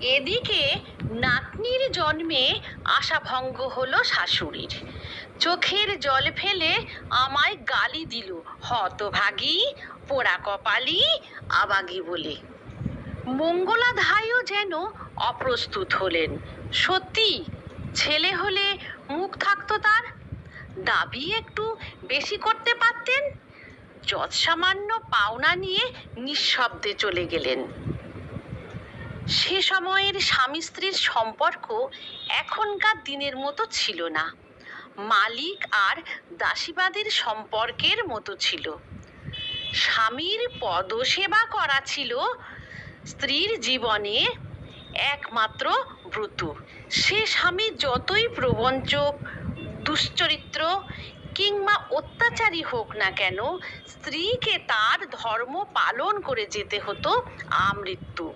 এদিকে নাতনির জন্মে আশাভঙ্গ হলো শাশুড়ির। চোখের জল ফেলে আমায় গালি দিল, হতভাগী, পোড়া কপালি, আবাগী বলে। মঙ্গলা ধাইও যেন অপ্রস্তুত হলেন। সত্যি ছেলে হলে মুখ থাকতো তার, দাবি একটু বেশি করতে পারতেন। যৎসামান্য পাওনা নিয়ে নিঃশব্দে চলে গেলেন। সে সময়ের স্বামী স্ত্রীর সম্পর্ক এখনকার দিনের মতো ছিল না, মালিক আর দাসীবাদীর সম্পর্কের মতো ছিল। স্বামীর পদসেবা করা ছিল স্ত্রীর জীবনে একমাত্র ব্রত। সে স্বামী যতই প্রবঞ্চক, দুশ্চরিত্র কিংবা অত্যাচারী হোক না কেন, স্ত্রীকে তার ধর্ম পালন করে যেতে হতো আমৃত্যু।